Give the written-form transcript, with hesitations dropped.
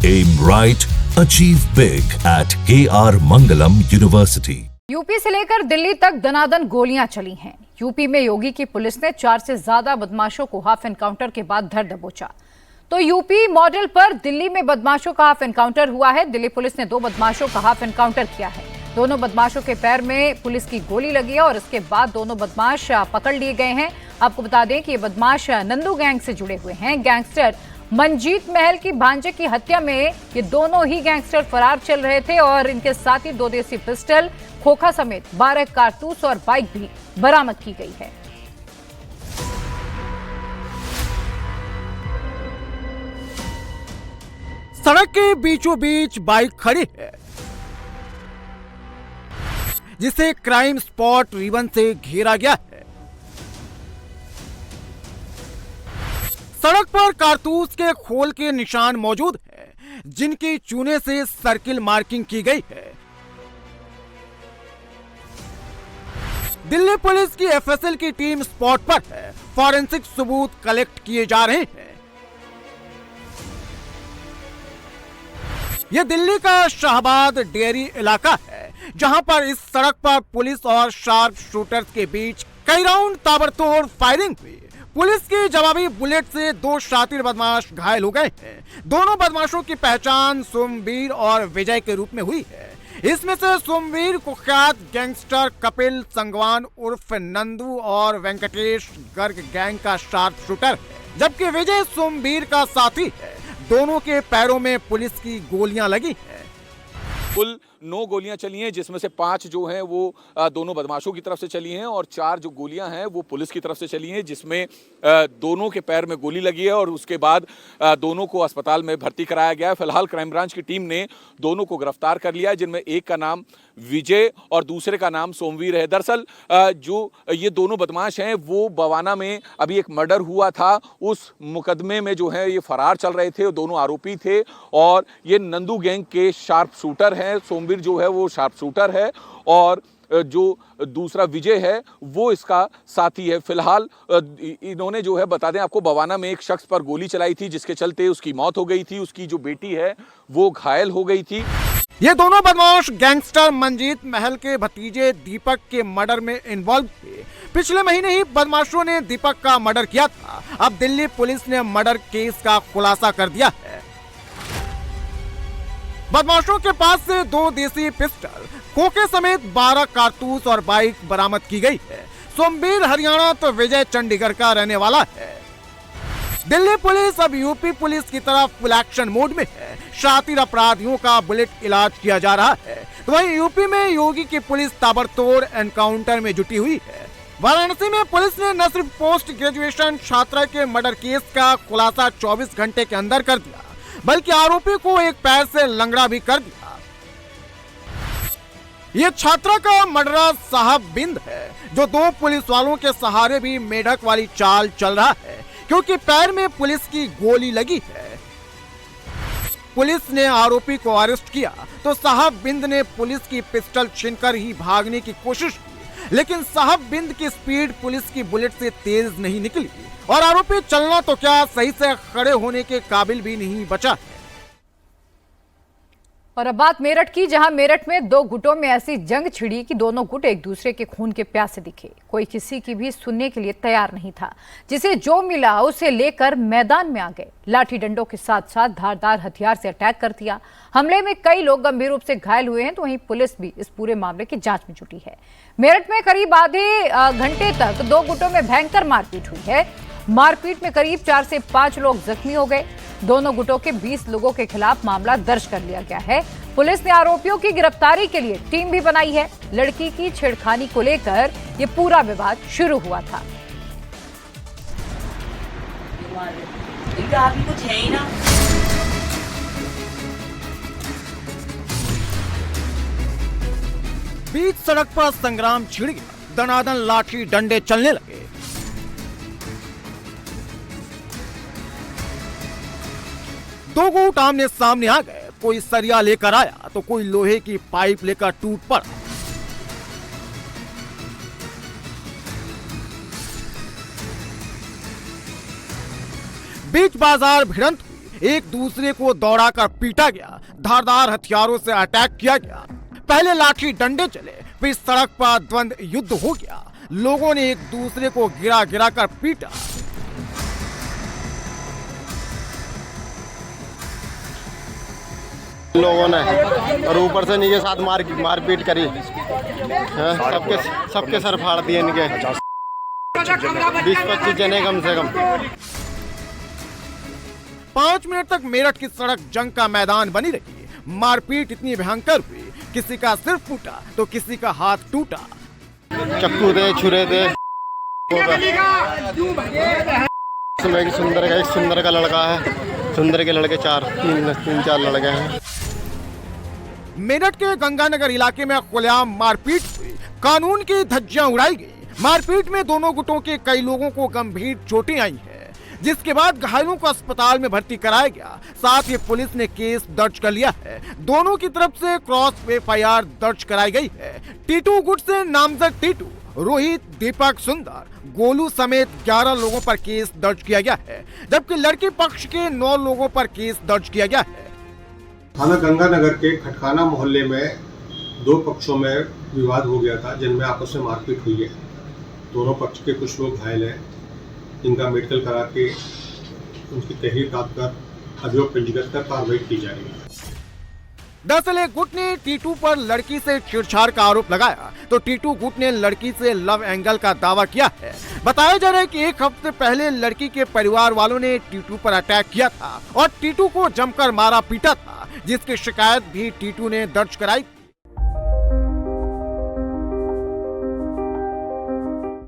Aim right, achieve big at KR Mangalam University. UP से लेकर दिल्ली तक दनादन गोलियां चली हैं। यूपी में योगी की पुलिस ने 4 से ज्यादा बदमाशों को हाफ एनकाउंटर के बाद धर दबोचा। तो यूपी मॉडल पर दिल्ली में बदमाशों का हाफ एनकाउंटर हुआ है। दिल्ली पुलिस ने 2 बदमाशों का हाफ एनकाउंटर किया है। दोनों बदमाशों के पैर में पुलिस की गोली लगी है और इसके बाद दोनों बदमाश पकड़ लिए गए हैं। आपको बता दें कि ये बदमाश नंदू गैंग से जुड़े हुए हैं। गैंगस्टर मंजीत महल की भांजे की हत्या में ये दोनों ही गैंगस्टर फरार चल रहे थे और इनके साथ ही 2 देसी पिस्टल, खोखा समेत 12 कारतूस और बाइक भी बरामद की गई है। सड़क के बीचों बीच बाइक खड़ी है जिसे क्राइम स्पॉट रिबन से घेरा गया है। सड़क पर कारतूस के खोल के निशान मौजूद हैं, जिनकी चूने से सर्किल मार्किंग की गई है। दिल्ली पुलिस की एफएसएल की टीम स्पॉट पर है। फॉरेंसिक सबूत कलेक्ट किए जा रहे हैं। यह दिल्ली का शाहबाद डेयरी इलाका है, जहां पर इस सड़क पर पुलिस और शार्प शूटर्स के बीच कई राउंड ताबड़तोड़ फायरिंग हुई। पुलिस की जवाबी बुलेट से 2 शातिर बदमाश घायल हो गए हैं। दोनों बदमाशों की पहचान सोमवीर और विजय के रूप में हुई है। इसमें से सोमवीर कुख्यात गैंगस्टर कपिल संगवान उर्फ नंदू और वेंकटेश गर्ग गैंग का शार्प शूटर है, जबकि विजय सोमवीर का साथी है। दोनों के पैरों में पुलिस की गोलियां लगी हैं। कुल 9 गोलियां चली हैं, जिसमें से 5 जो हैं वो दोनों बदमाशों की तरफ से चली हैं और 4 जो गोलियां हैं वो पुलिस की तरफ से चली हैं, जिसमें दोनों के पैर में गोली लगी है और उसके बाद दोनों को अस्पताल में भर्ती कराया गया है। फिलहाल क्राइम ब्रांच की टीम ने दोनों को गिरफ्तार कर लिया है, जिनमें एक का नाम विजय और दूसरे का नाम सोमवीर है। दरअसल जो ये दोनों बदमाश हैं वो बवाना में अभी एक मर्डर हुआ था, उस मुकदमे में जो है ये फरार चल रहे थे। दोनों आरोपी थे और ये नंदू गैंग के शार्प शूटर हैं। सोमवीर जो है वो शार्प शूटर है और जो दूसरा विजय है वो इसका साथी है। फिलहाल इन्होंने जो है बता दें आपको, बवाना में एक शख्स पर गोली चलाई थी, जिसके चलते उसकी मौत हो गई थी। उसकी जो बेटी है वो घायल हो गई थी। ये दोनों बदमाश गैंगस्टर मंजीत महल के भतीजे दीपक के मर्डर में इन्वॉल्व थे। पिछले महीने ही बदमाशों ने दीपक का मर्डर किया था। अब दिल्ली पुलिस ने मर्डर केस का खुलासा कर दिया है। बदमाशों के पास से 2 देसी पिस्टल, खोखे समेत 12 कारतूस और बाइक बरामद की गई है। सोमवीर हरियाणा तो विजय चंडीगढ़ का रहने वाला है। दिल्ली पुलिस अब यूपी पुलिस की तरफ फुल एक्शन मोड में है। शातिर अपराधियों का बुलेट इलाज किया जा रहा है। तो वहीं यूपी में योगी की पुलिस ताबड़तोड़ एनकाउंटर में जुटी हुई है। वाराणसी में पुलिस ने न सिर्फ पोस्ट ग्रेजुएशन छात्रा के मर्डर केस का खुलासा 24 घंटे के अंदर कर दिया, बल्कि आरोपी को एक पैर से लंगड़ा भी कर दिया। ये छात्रा का मर्डर साहब बिंद है, जो 2 पुलिस वालों के सहारे भी मेढक वाली चाल चल रहा है, क्योंकि पैर में पुलिस की गोली लगी है। पुलिस ने आरोपी को अरेस्ट किया तो साहब बिंद ने पुलिस की पिस्टल छीनकर ही भागने की कोशिश की, लेकिन साहब बिंद की स्पीड पुलिस की बुलेट से तेज नहीं निकली और आरोपी चलना तो क्या सही से खड़े होने के काबिल भी नहीं बचा। और अब बात मेरठ की, जहां मेरठ में 2 गुटों में ऐसी जंग छिड़ी कि दोनों गुट एक दूसरे के खून के प्यासे दिखे। कोई किसी की भी सुनने के लिए तैयार नहीं था। जिसे जो मिला उसे लेकर मैदान में आ गए। लाठी डंडों के साथ साथ धारदार हथियार से अटैक कर दिया। हमले में कई लोग गंभीर रूप से घायल हुए हैं, तो वहीं पुलिस भी इस पूरे मामले की जांच में जुटी है। मेरठ में करीब आधे घंटे तक 2 गुटों में भयंकर मारपीट हुई है। मारपीट में करीब 4 से 5 लोग जख्मी हो गए। दोनों गुटों के 20 लोगों के खिलाफ मामला दर्ज कर लिया गया है। पुलिस ने आरोपियों की गिरफ्तारी के लिए टीम भी बनाई है। लड़की की छेड़खानी को लेकर ये पूरा विवाद शुरू हुआ था। कुछ है ही ना। बीच सड़क पर संग्राम छिड़ गया। दनादन लाठी डंडे चलने लगे। दो गुट आमने सामने आ गए। कोई सरिया लेकर आया तो कोई लोहे की पाइप लेकर टूट पड़ा। बीच बाजार भिड़ंत हुई। एक दूसरे को दौड़ाकर पीटा गया, धारदार हथियारों से अटैक किया गया। पहले लाठी डंडे चले, फिर सड़क पर द्वंद युद्ध हो गया। लोगों ने एक दूसरे को गिरा गिरा कर पीटा। लोगों ने और ऊपर से नीचे साथ मारपीट करी, सबके सर फाड़ दिए इनके, 20-25 जने कम से कम। 5 मिनट तक मेरठ की सड़क जंग का मैदान बनी रही। मारपीट इतनी भयंकर हुई, किसी का सिर फूटा तो किसी का हाथ टूटा। चक्कू थे, छुरे थे। सुंदर का लड़का है, सुंदर के लड़के 3-4 लड़के हैं। मेरठ के गंगानगर इलाके में खुलेआम मारपीट हुई, कानून की धज्जियां उड़ाई गई। मारपीट में दोनों गुटों के कई लोगों को गंभीर चोटें आई हैं, जिसके बाद घायलों को अस्पताल में भर्ती कराया गया। साथ ही पुलिस ने केस दर्ज कर लिया है। दोनों की तरफ से क्रॉस FIR दर्ज कराई गई है। टीटू गुट से नामजद टीटू, रोहित, दीपक, सुंदर, गोलू समेत 11 लोगों पर केस दर्ज किया गया है, जबकि लड़की पक्ष के 9 लोगों पर केस दर्ज किया गया है। थाना गंगानगर के खटकाना मोहल्ले में 2 पक्षों में विवाद हो गया था, जिनमें आपस में मारपीट हुई है। दोनों पक्ष के कुछ लोग घायल हैं, इनका मेडिकल करा के उनकी तहरीर काट कर अभियोग पंजीकृत कर कार्रवाई की जा रही है। दरअसल एक गुट ने टीटू पर लड़की से छेड़छाड़ का आरोप लगाया, तो टीटू गुट ने लड़की से लव एंगल का दावा किया है। बताया जा रहा है कि 1 हफ्ते पहले लड़की के परिवार वालों ने टीटू पर अटैक किया था और टीटू को जमकर मारा पीटा था, जिसकी शिकायत भी टीटू ने दर्ज कराई।